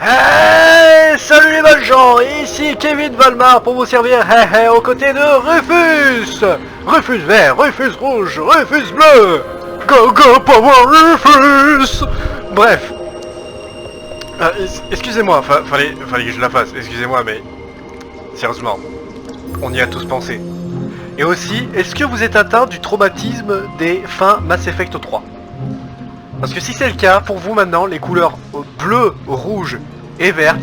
Hey, salut les Valgens, ici Kévin Valmar pour vous servir aux côtés de Rufus. Rufus vert, Rufus rouge, Rufus bleu. Go go power Rufus. Bref. Excusez-moi, fallait que je la fasse, excusez-moi, mais sérieusement, on y a tous pensé. Et aussi, est-ce que vous êtes atteint du traumatisme des fins Mass Effect 3? Parce que si c'est le cas, pour vous maintenant, les couleurs bleu, rouge et verte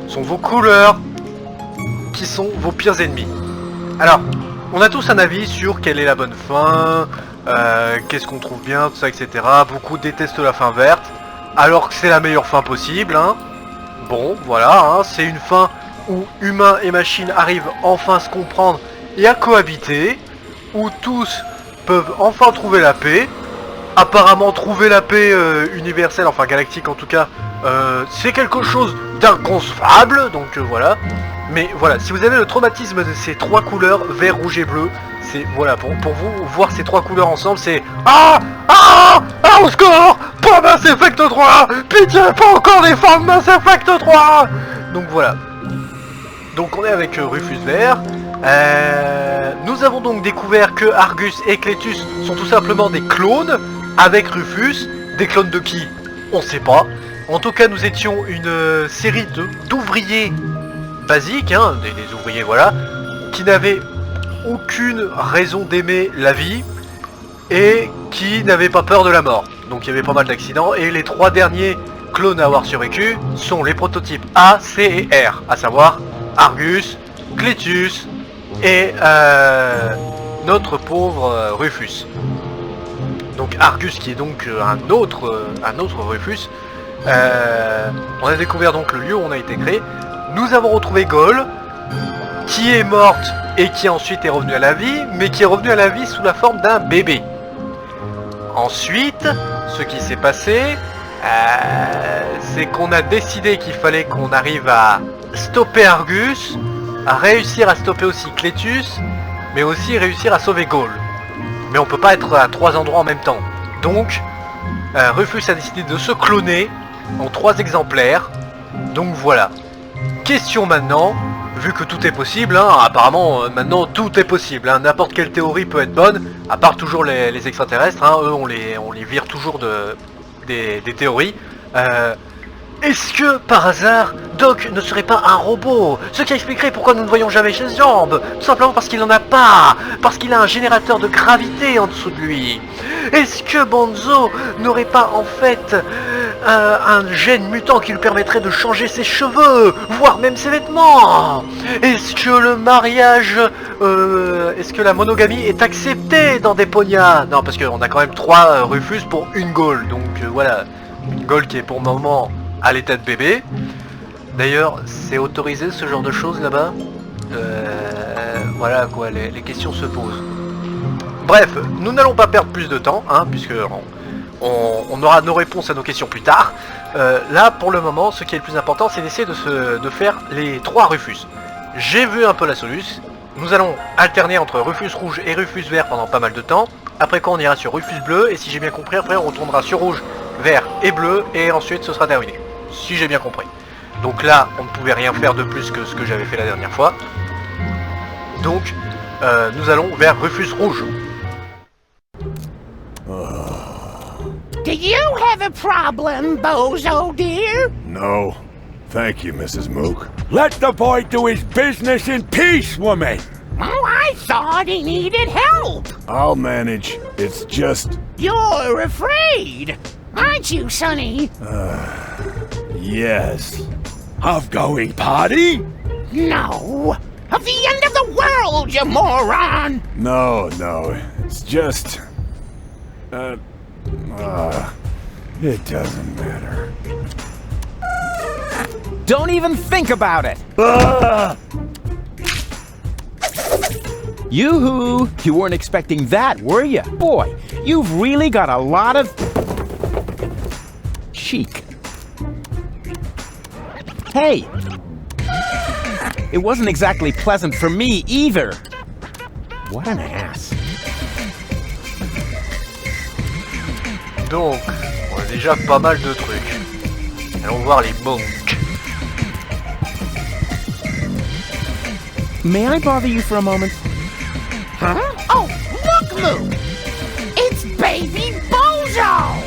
sont vos couleurs qui sont vos pires ennemis. Alors, on a tous un avis sur quelle est la bonne fin, qu'est-ce qu'on trouve bien, tout ça, etc. Beaucoup détestent la fin verte, alors que c'est la meilleure fin possible, hein. Bon, voilà, hein, c'est une fin où humains et machines arrivent enfin à se comprendre et à cohabiter, où tous peuvent enfin trouver la paix. Apparemment trouver la paix universelle, enfin galactique en tout cas, c'est quelque chose d'inconcevable, donc voilà. Mais voilà, si vous avez le traumatisme de ces trois couleurs, vert, rouge et bleu, c'est, voilà, pour vous, voir ces trois couleurs ensemble, c'est au score, pas Mass Effect 3, pitié, pas encore les femmes Mass Effect 3. Donc voilà. Donc on est avec Rufus vert. Nous avons donc découvert que Argus et Clétus sont tout simplement des clones avec Rufus. Des clones de qui? On sait pas. En tout cas, nous étions une série d'ouvriers basiques, hein, des ouvriers, voilà, qui n'avaient aucune raison d'aimer la vie et qui n'avaient pas peur de la mort. Donc il y avait pas mal d'accidents, et les trois derniers clones à avoir survécu sont les prototypes A, C et R, à savoir Argus, Clétus et notre pauvre Rufus. Donc Argus qui est donc un autre Rufus. On a découvert donc le lieu où on a été créé. Nous avons retrouvé Gaul, qui est morte et qui ensuite est revenue à la vie, mais qui est revenue à la vie sous la forme d'un bébé. Ensuite, ce qui s'est passé, c'est qu'on a décidé qu'il fallait qu'on arrive à stopper Argus, à réussir à stopper aussi Clétus, mais aussi réussir à sauver Gaul. Mais on peut pas être à trois endroits en même temps. Donc, Rufus a décidé de se cloner en 3 exemplaires. Donc voilà. Question maintenant, vu que tout est possible, hein, apparemment maintenant tout est possible, hein, n'importe quelle théorie peut être bonne, à part toujours les extraterrestres, hein, eux on les vire toujours des théories. Est-ce que, par hasard, Doc ne serait pas un robot? Ce qui expliquerait pourquoi nous ne voyons jamais ses jambes. Tout simplement parce qu'il n'en a pas. Parce qu'il a un générateur de gravité en dessous de lui. Est-ce que Bozo n'aurait pas en fait un gène mutant qui lui permettrait de changer ses cheveux, voire même ses vêtements? Est-ce que le mariage, est-ce que la monogamie est acceptée dans Deponia? Non, parce qu'on a quand même 3 Rufus pour une Gaule. Donc voilà, une Gaule qui est pour le moment à l'état de bébé. D'ailleurs, c'est autorisé ce genre de choses là-bas? Voilà quoi, les questions se posent. Bref, nous n'allons pas perdre plus de temps, hein, puisque on aura nos réponses à nos questions plus tard. Là, pour le moment, ce qui est le plus important, c'est d'essayer de faire les 3 Rufus. J'ai vu un peu la solution. Nous allons alterner entre Rufus rouge et Rufus vert pendant pas mal de temps. Après quoi, on ira sur Rufus bleu, et si j'ai bien compris, après on retournera sur rouge, vert et bleu, et ensuite ce sera terminé. Si j'ai bien compris. Donc là, on ne pouvait rien faire de plus que ce que j'avais fait la dernière fois. Donc, nous allons vers Rufus rouge. Do you have a problem, Bozo, dear? No. Thank you, Mrs. Mook. Let the boy do his business in peace, woman! Oh, I thought he needed help. I'll manage. It's just... You're afraid, aren't you, Sonny? Yes. Of going party? No. Of the end of the world, you moron! No, it's just... it doesn't matter. Don't even think about it! Yoo-hoo! You weren't expecting that, were you? Boy, you've really got a lot of... chic. Hey! It wasn't exactly pleasant for me, either. What an ass. Donc, on a déjà pas mal de trucs. Allons voir les monks. May I bother you for a moment? Huh? Oh, look, Luke! It's baby Bozo!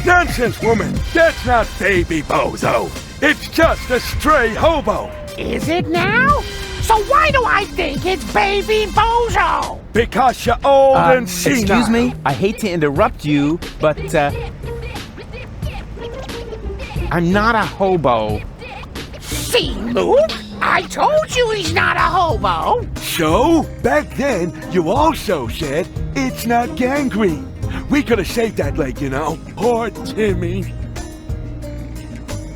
Nonsense, woman! That's not baby Bozo! It's just a stray hobo! Is it now? So why do I think it's baby Bozo? Because you're old and senile. Excuse me, I hate to interrupt you, but, I'm not a hobo. See, Luke? I told you he's not a hobo! So, back then, you also said it's not gangrene. We could have saved that leg, you know. Poor Timmy.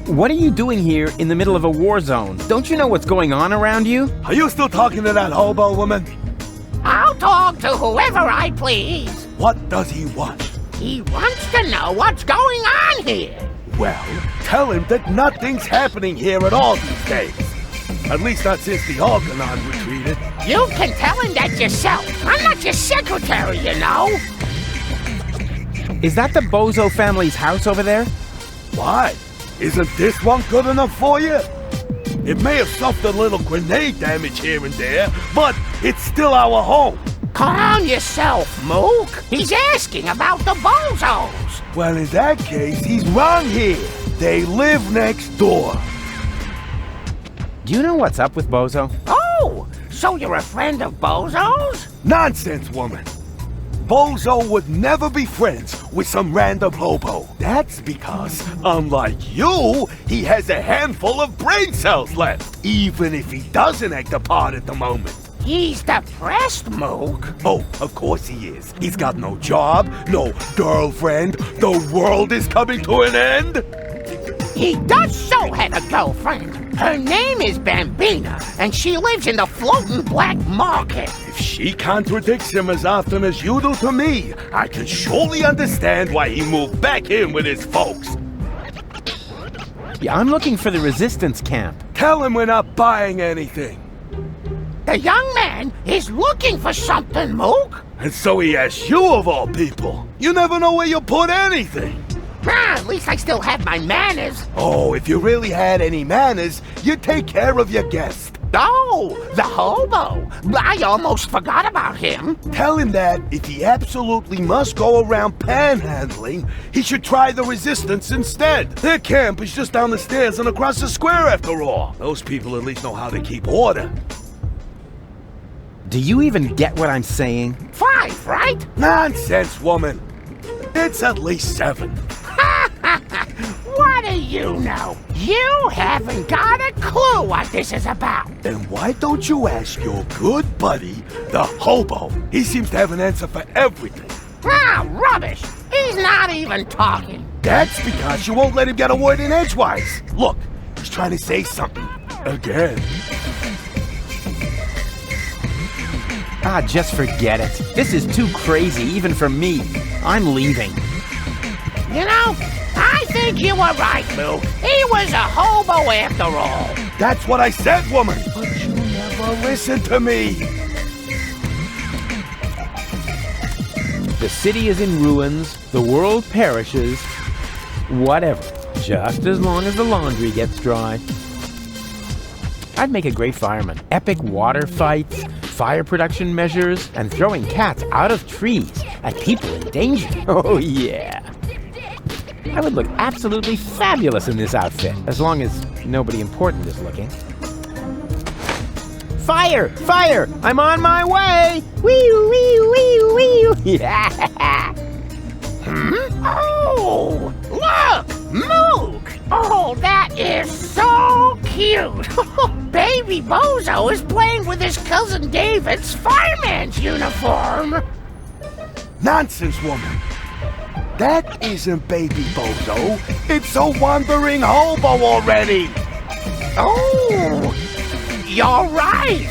What are you doing here in the middle of a war zone? Don't you know what's going on around you? Are you still talking to that hobo woman? I'll talk to whoever I please. What does he want? He wants to know what's going on here. Well, tell him that nothing's happening here at all these days. At least not since the Organon retreated. You can tell him that yourself. I'm not your secretary, you know. Is that the Bozo family's house over there? Why? Isn't this one good enough for you? It may have suffered a little grenade damage here and there, but it's still our home. Calm yourself, Mook. He's asking about the Bozos. Well, in that case, he's wrong here. They live next door. Do you know what's up with Bozo? Oh, so you're a friend of Bozo's? Nonsense, woman. Bozo would never be friends with some random hobo. That's because, unlike you, he has a handful of brain cells left, even if he doesn't act a part at the moment. He's depressed, Mook. Oh, of course he is. He's got no job, no girlfriend. The world is coming to an end. He does so have a girlfriend. Her name is Bambina, and she lives in the floating black market. If she contradicts him as often as you do to me, I can surely understand why he moved back in with his folks. Yeah, I'm looking for the resistance camp. Tell him we're not buying anything. The young man is looking for something, Mook. And so he asks you of all people. You never know where you put anything. At least I still have my manners. Oh, if you really had any manners, you'd take care of your guest. Oh, the hobo. I almost forgot about him. Tell him that if he absolutely must go around panhandling, he should try the resistance instead. Their camp is just down the stairs and across the square after all. Those people at least know how to keep order. Do you even get what I'm saying? 5, right? Nonsense, woman. It's at least 7. What do you know? You haven't got a clue what this is about. Then why don't you ask your good buddy, the hobo? He seems to have an answer for everything. Ah, rubbish. He's not even talking. That's because you won't let him get a word in edgewise. Look, he's trying to say something. Again. Ah, just forget it. This is too crazy, even for me. I'm leaving. You know, I think you were right, Luke. He was a hobo after all. That's what I said, woman. But you never listen to me. The city is in ruins. The world perishes. Whatever. Just as long as the laundry gets dry. I'd make a great fireman. Epic water fights, fire production measures, and throwing cats out of trees at people in danger. Oh, yeah. I would look absolutely fabulous in this outfit, as long as nobody important is looking. Fire! Fire! I'm on my way! Wee-oo, wee-oo, wee-oo, wee-oo! Yeah! Oh, look! Mook! Oh, that is so cute! Baby Bozo is playing with his cousin David's fireman's uniform! Nonsense, woman. That isn't Baby Bozo. It's a wandering hobo already. Oh, you're right.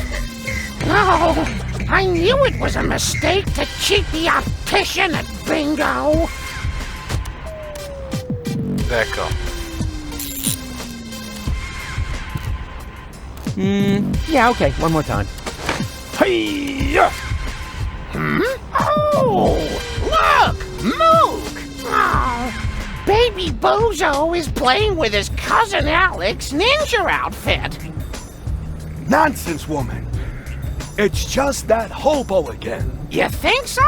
Oh, I knew it was a mistake to cheat the optician at bingo. D'accord. Yeah, okay, one more time. Hey-ya! Oh, look, Mook. Oh, Baby Bozo is playing with his cousin Alex's ninja outfit. Nonsense, woman. It's just that hobo again. You think so?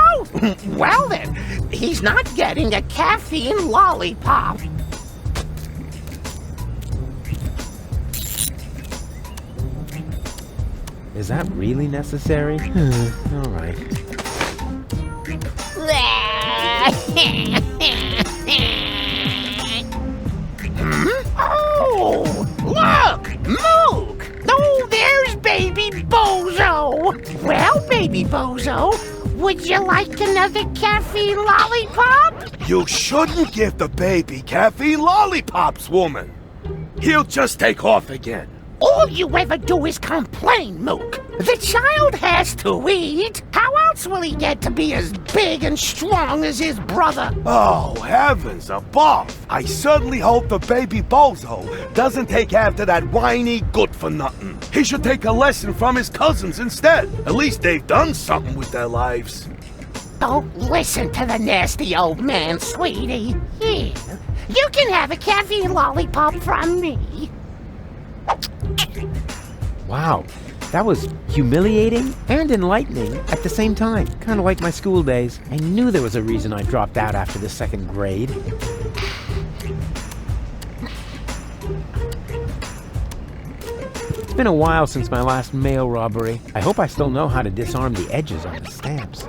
Well then, he's not getting a caffeine lollipop. Is that really necessary? All right. Oh, look! Mook! Oh, there's baby Bozo! Well, baby Bozo, would you like another caffeine lollipop? You shouldn't give the baby caffeine lollipops, woman. He'll just take off again. All you ever do is complain, Mook. The child has to eat. How else will he get to be as big and strong as his brother? Oh, heavens above. I certainly hope the baby Bozo doesn't take after that whiny good-for-nothing. He should take a lesson from his cousins instead. At least they've done something with their lives. Don't listen to the nasty old man, sweetie. Here, you can have a caffeine lollipop from me. Wow, that was humiliating and enlightening at the same time. Kind of like my school days. I knew there was a reason I dropped out after the 2nd grade. It's been a while since my last mail robbery. I hope I still know how to disarm the edges on the stamps.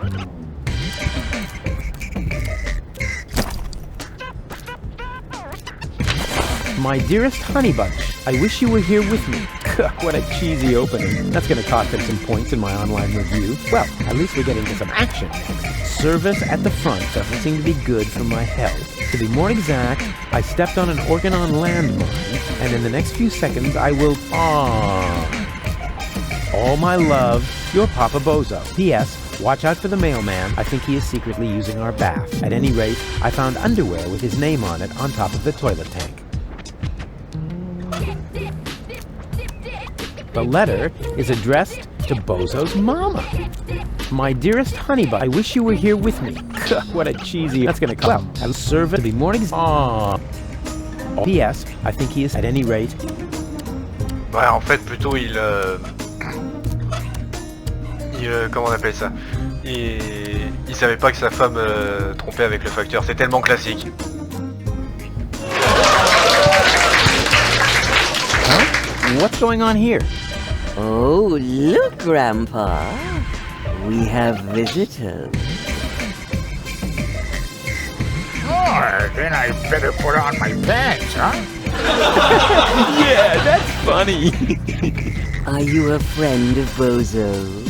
My dearest honey bunch, I wish you were here with me. What a cheesy opening. That's gonna cost them some points in my online review. Well, at least we're getting to some action. Service at the front doesn't seem to be good for my health. To be more exact, I stepped on an Organon landmine, and in the next few seconds I will... All my love, your Papa Bozo. P.S. Watch out for the mailman. I think he is secretly using our bath. At any rate, I found underwear with his name on it on top of the toilet tank. The letter is addressed to Bozo's mama. My dearest honey bun, I wish you were here with me. What a cheesy... That's gonna come. Well, I'll serve it to be more P.S. I think he is at any rate. Ouais, en fait, plutôt il comment on appelle ça? Il savait pas que sa femme trompait avec le facteur. C'est tellement classique. Huh? What's going on here? Oh, look, Grandpa. We have visitors. Sure, then I better put on my pants, huh? Yeah, that's funny. Are you a friend of Bozo's?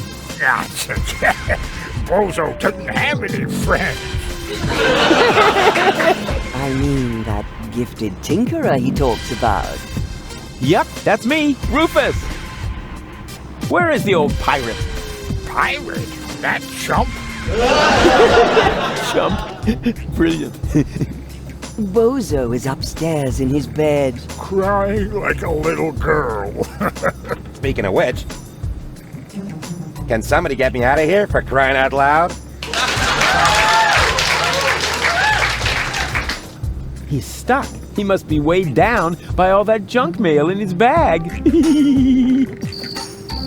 Bozo doesn't have any friends. I mean, that gifted tinkerer he talks about. Yep, that's me, Rufus. Where is the old pirate? Pirate? That chump? Chump. Brilliant. Bozo is upstairs in his bed. Crying like a little girl. Speaking of which, can somebody get me out of here for crying out loud? He's stuck. He must be weighed down by all that junk mail in his bag.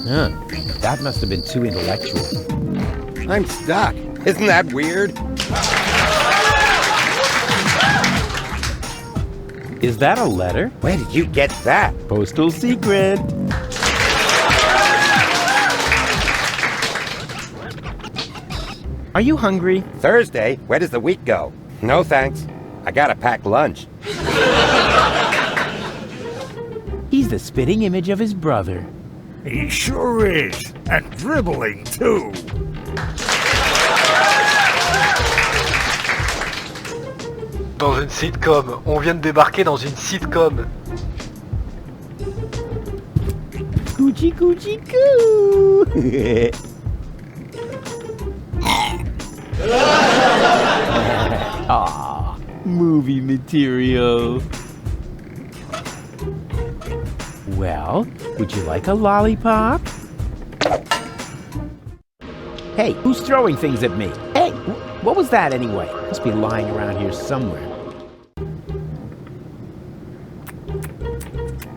Huh. That must have been too intellectual. I'm stuck. Isn't that weird? Is that a letter? Where did you get that? Postal secret. Are you hungry? Thursday? Where does the week go? No thanks. I gotta pack lunch. He's the spitting image of his brother. He sure is. And dribbling, too. Dans une sitcom. On vient de débarquer dans une sitcom. Coochie coochie coo. Ah, movie material. Well, would you like a lollipop? Hey, who's throwing things at me? Hey, what was that anyway? Must be lying around here somewhere.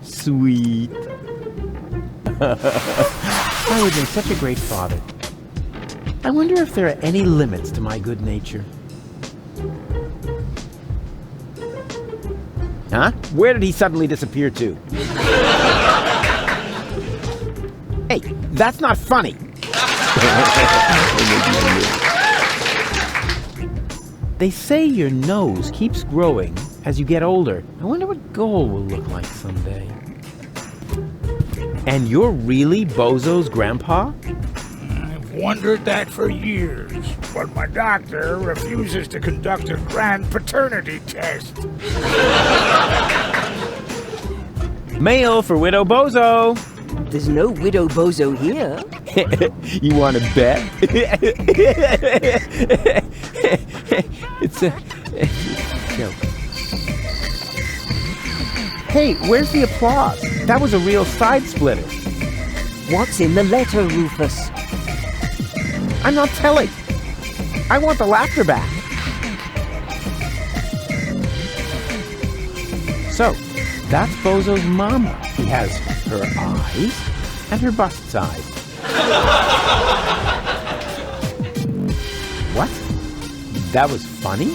Sweet. I would make such a great father. I wonder if there are any limits to my good nature. Huh? Where did he suddenly disappear to? Hey, that's not funny. They say your nose keeps growing as you get older. I wonder what Goal will look like someday. And you're really Bozo's grandpa? I've wondered that for years, but my doctor refuses to conduct a grand paternity test. Mail for Widow Bozo. There's no Widow Bozo here. You want to bet? It's a joke. Hey, where's the applause? That was a real side splitter. What's in the letter, Rufus? I'm not telling. I want the laughter back. So, that's Bozo's mama. He has her eyes and her bust size. What? That was funny?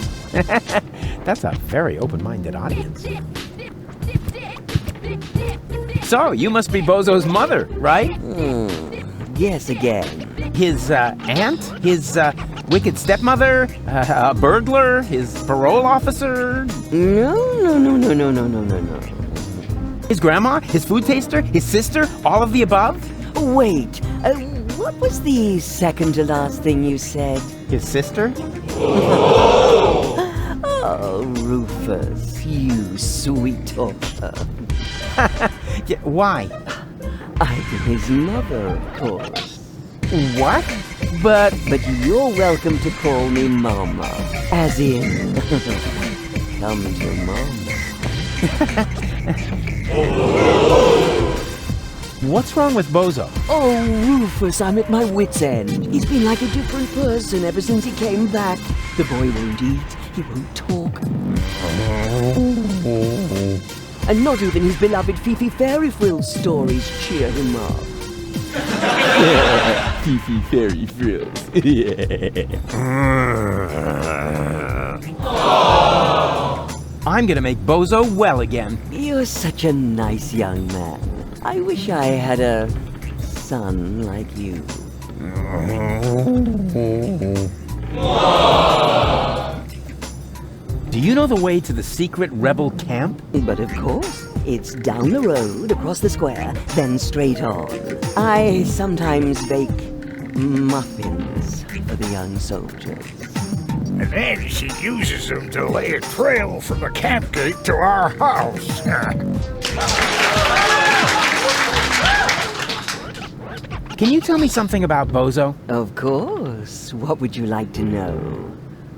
That's a very open-minded audience. So, you must be Bozo's mother, right? Yes, again. His aunt? His wicked stepmother? A burglar? His parole officer? No. His grandma? His food taster? His sister? All of the above? Wait, what was the second to last thing you said? His sister? Oh, Rufus, you sweet talker. Yeah, why? I'm his mother, of course. What? But you're welcome to call me Mama. As in, come to Mama. what's wrong with Bozo? Oh, Rufus, I'm at my wit's end. He's been like a different person ever since he came back. The boy won't eat, he won't talk. And not even his beloved Fifi Fairy Frills stories cheer him up. Fifi Fairy Frills. I'm gonna make Bozo well again. You're such a nice young man. I wish I had a son like you. Do you know the way to the secret rebel camp? But of course, it's down the road, across the square, then straight on. I sometimes bake muffins for the young soldiers. And then she uses them to lay a trail from the camp gate to our house. Can you tell me something about Bozo? Of course. What would you like to know?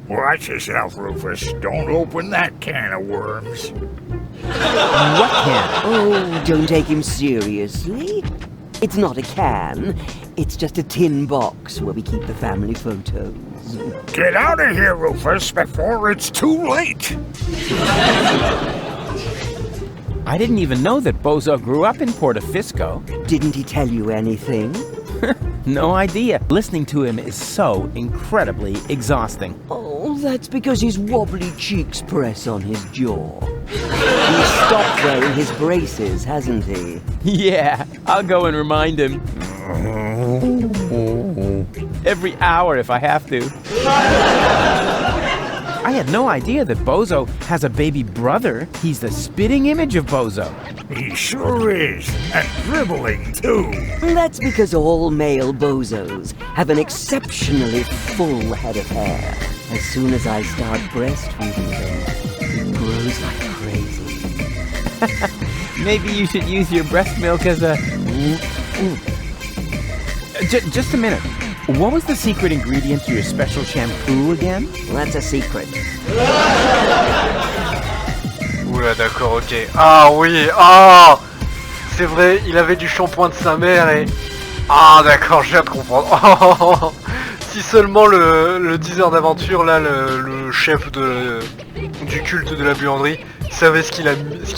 Watch yourself, Rufus. Don't open that can of worms. What can? Oh, don't take him seriously. It's not a can. It's just a tin box where we keep the family photos. Get out of here, Rufus, before it's too late. I didn't even know that Bozo grew up in Portofisco. Didn't he tell you anything? No idea. Listening to him is so incredibly exhausting. Oh, that's because his wobbly cheeks press on his jaw. He's stopped wearing his braces, hasn't he? Yeah, I'll go and remind him. Every hour if I have to. I had no idea that Bozo has a baby brother. He's the spitting image of Bozo. He sure is, and dribbling too. That's because all male Bozos have an exceptionally full head of hair. As soon as I start breastfeeding them, it grows like crazy. Maybe you should use your breast milk as a... Just a minute. What was the secret ingredient to your special shampoo again? That's a secret. Oula, d'accord, ok. Ah oui, ah, c'est vrai, il avait du shampoing de sa mère et... Ah d'accord, je viens de comprendre. Oh, si seulement le 10 heures d'aventure, là, le chef du culte de la buanderie, savait ce qu'il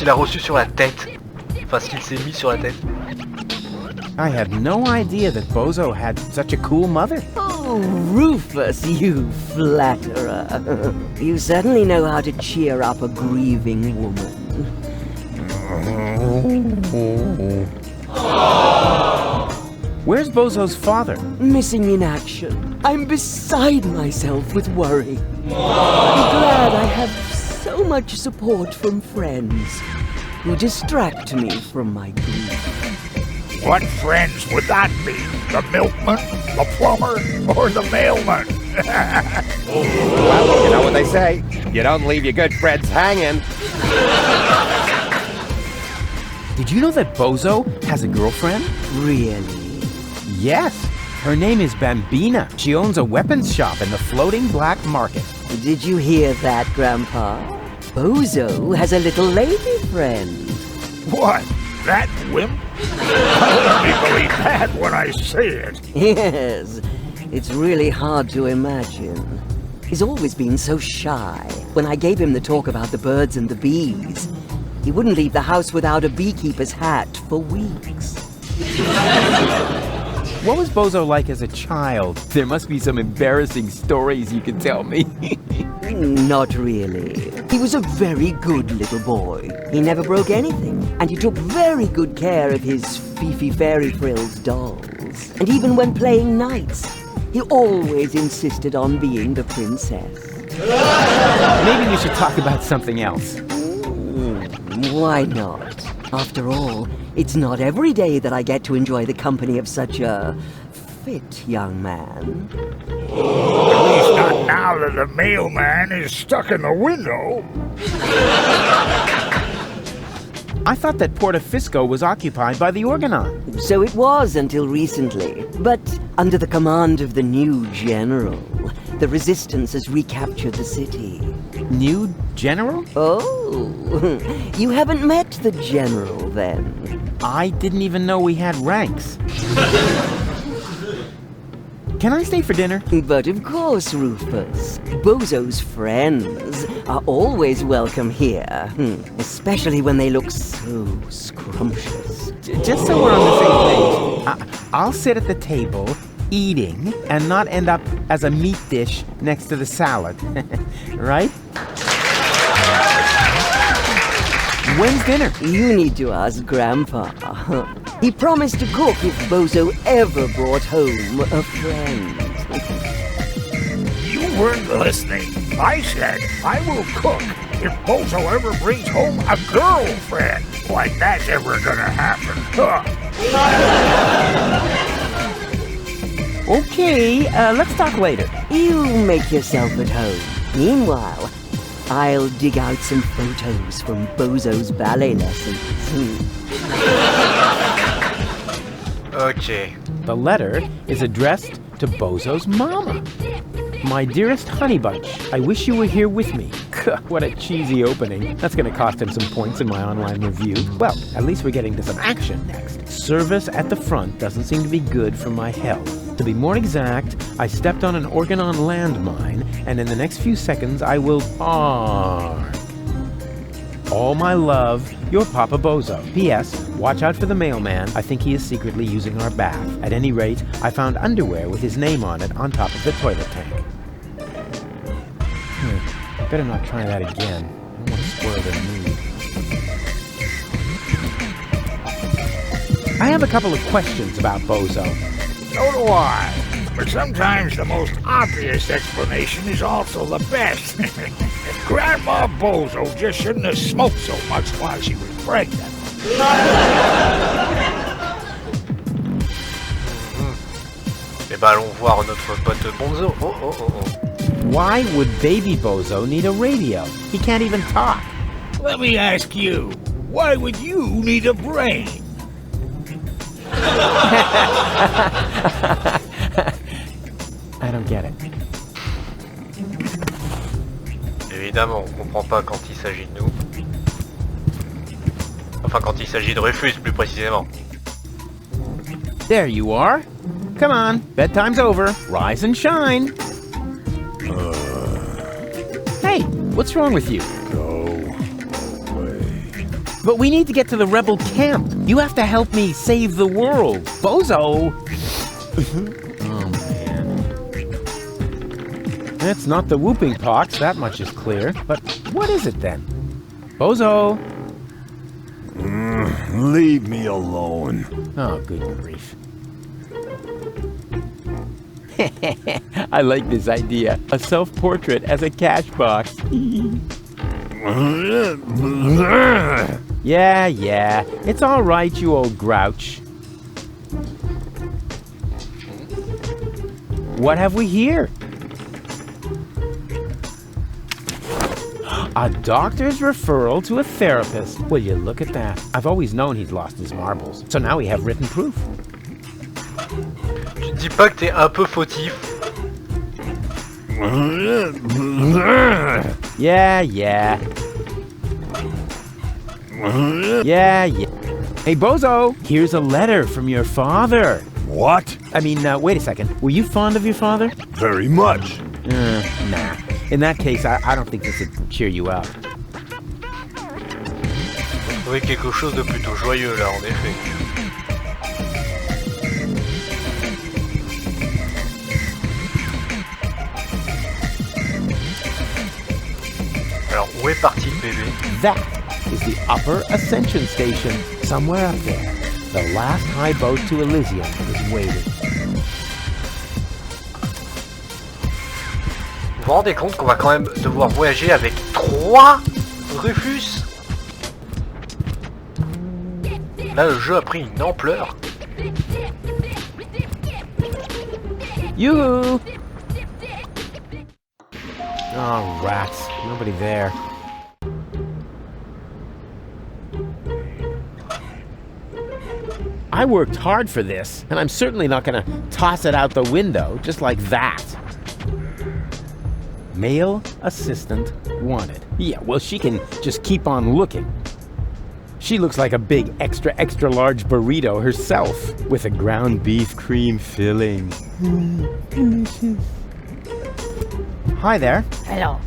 a reçu sur la tête. Enfin, ce qu'il s'est mis sur la tête. I had no idea that Bozo had such a cool mother. Oh, Rufus, you flatterer. You certainly know how to cheer up a grieving woman. Where's Bozo's father? Missing in action. I'm beside myself with worry. I'm glad I have so much support from friends who distract me from my grief. What friends would that be? The milkman, the plumber, or the mailman? Well, you know what they say. You don't leave your good friends hanging. Did you know that Bozo has a girlfriend? Really? Yes. Her name is Bambina. She owns a weapons shop in the floating black market. Did you hear that, Grandpa? Bozo has a little lady friend. What? That wimp? I'll only believe that when I see it. Yes, it's really hard to imagine. He's always been so shy. When I gave him the talk about the birds and the bees, he wouldn't leave the house without a beekeeper's hat for weeks. What was Bozo like as a child? There must be some embarrassing stories you can tell me. Not really. He was a very good little boy. He never broke anything, and he took very good care of his Fifi Fairy Frills dolls. And even when playing knights, he always insisted on being the princess. Maybe we should talk about something else. Why not? After all, it's not every day that I get to enjoy the company of such a fit young man. At least not now that the mailman is stuck in the window. I thought that Portofisco was occupied by the Organon. So it was until recently. But under the command of the new general, the resistance has recaptured the city. New general? Oh, you haven't met the general then? I didn't even know we had ranks. Can I stay for dinner? But of course, Rufus. Bozo's friends are always welcome here. Especially when they look so scrumptious. Just so we're on the same page, I'll sit at the table, eating, and not end up as a meat dish next to the salad. Right? When's dinner? You need to ask Grandpa. He promised to cook if Bozo ever brought home a friend. You weren't listening. I said I will cook if Bozo ever brings home a girlfriend. Like that's ever gonna happen. Huh. Okay, let's talk later. You make yourself at home. Meanwhile, I'll dig out some photos from Bozo's ballet lessons. Ok. The letter is addressed to Bozo's mama. My dearest honey bunch, I wish you were here with me. What a cheesy opening. That's going to cost him some points in my online review. Well, at least we're getting to some action next. Service at the front doesn't seem to be good for my health. To be more exact, I stepped on an Organon landmine, and in the next few seconds I will bark. All my love, your Papa Bozo. P.S. Watch out for the mailman. I think he is secretly using our bath. At any rate, I found underwear with his name on it on top of the toilet tank. Better not try that again. I don't want to spoil their mood. I have a couple of questions about Bozo. So do I. But sometimes the most obvious explanation is also the best. Grandma Bozo just shouldn't have smoked so much while she was pregnant. Eh ben allons voir notre pote Bozo. Oh oh oh oh. Why would baby Bozo need a radio? He can't even talk. Let me ask you, why would you need a brain? I don't get it. Évidemment, on comprend pas quand il s'agit de nous. Enfin, quand il s'agit de Rufus, plus précisément. There you are. Come on, bedtime's over. Rise and shine. Hey, what's wrong with you? Go away. But we need to get to the rebel camp. You have to help me save the world. Bozo! Oh, man. It's not the whooping pox, that much is clear. But what is it then? Bozo! Leave me alone. Oh, good grief. I like this idea. A self-portrait as a cash box. Yeah. It's all right, you old grouch. What have we here? A doctor's referral to a therapist. Will you look at that? I've always known he'd lost his marbles. So now we have written proof. Tu te dis pas que t'es un peu fautif? Yeah. Hey, Bozo, here's a letter from your father. What? I mean, wait a second. Were you fond of your father? Very much. Nah. In that case, I don't think this would cheer you up. Oui, quelque chose de plutôt joyeux là, en effet. Alors, où est parti le bébé? That is the Upper Ascension Station, somewhere up there. The last high boat to Elysium is waiting. Vous vous rendez compte qu'on va quand même devoir voyager avec 3 Rufus? Là, le jeu a pris une ampleur. Yoo-hoo! Oh, rats. Nobody there. I worked hard for this, and I'm certainly not gonna toss it out the window just like that. Male assistant wanted. Yeah, well, she can just keep on looking. She looks like a big extra large burrito herself with a ground beef cream filling. Delicious. Hi there. Hello.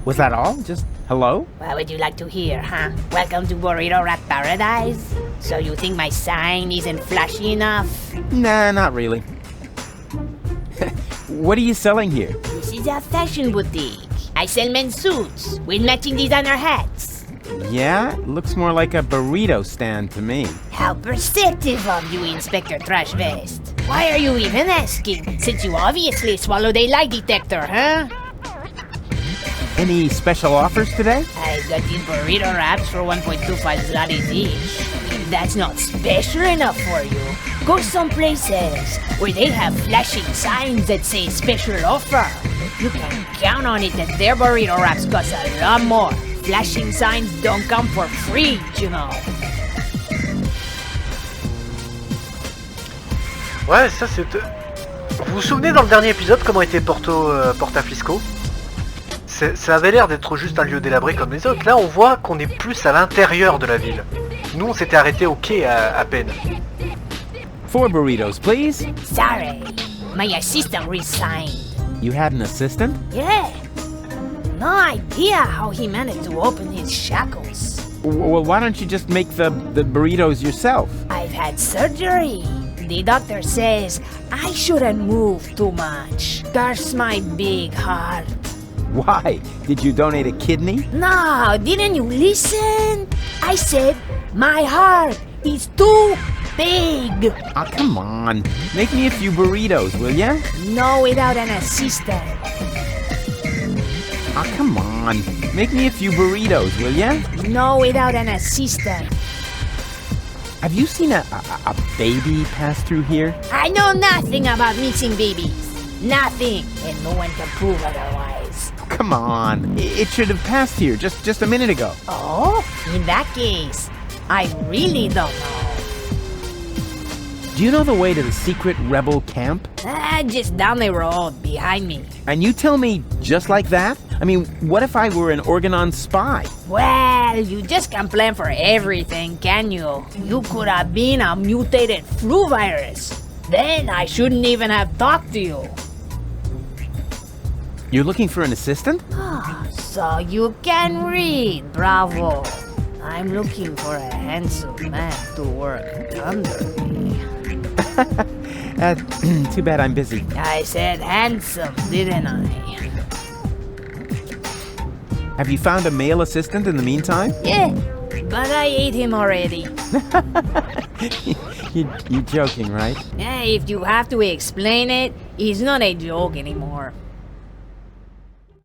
Was that all? Just hello? What would you like to hear, huh? Welcome to Burrito Rat Paradise? So you think my sign isn't flashy enough? Nah, not really. What are you selling here? This is a fashion boutique. I sell men's suits with matching designer hats. Yeah, looks more like a burrito stand to me. How perceptive of you, Inspector Trash Vest. Why are you even asking, since you obviously swallowed a lie detector, huh? Any special offers today? I've got these burrito wraps for 1.25 zlotys each. If that's not special enough for you, go someplace else where they have flashing signs that say special offer. You can count on it that their burrito wraps cost a lot more. Flashing signs don't come for free, you know. Ouais, ça c'est... Vous vous souvenez dans le dernier épisode comment était Porta Fisco? Ça avait l'air d'être juste un lieu délabré comme les autres. Là, on voit qu'on est plus à l'intérieur de la ville. Nous, on s'était arrêté au quai à peine. 4 burritos, please. Sorry, my assistant resigned. You had an assistant? Yeah. No idea how he managed to open his shackles. Well, why don't you just make the burritos yourself? I've had surgery. The doctor says I shouldn't move too much. Curse my big heart. Why? Did you donate a kidney? No, didn't you listen? I said my heart is too big. Oh, come on. Make me a few burritos, will ya? No, without an assistant. Oh, come on. Make me a few burritos, will ya? No, without an assistant. Have you seen a baby pass through here? I know nothing about missing babies. Nothing. And no one can prove otherwise. Come on. It should have passed here just a minute ago. Oh, in that case, I really don't know. Do you know the way to the secret rebel camp? Just down the road, behind me. And you tell me just like that? I mean, what if I were an Organon spy? Well, you just can't plan for everything, can you? You could have been a mutated flu virus. Then I shouldn't even have talked to you. You're looking for an assistant? Ah, So you can read, bravo. I'm looking for a handsome man to work under me. Too bad I'm busy. I said handsome, didn't I? Have you found a male assistant in the meantime? Yeah, but I ate him already. You're joking, right? Yeah, if you have to explain it, it's not a joke anymore.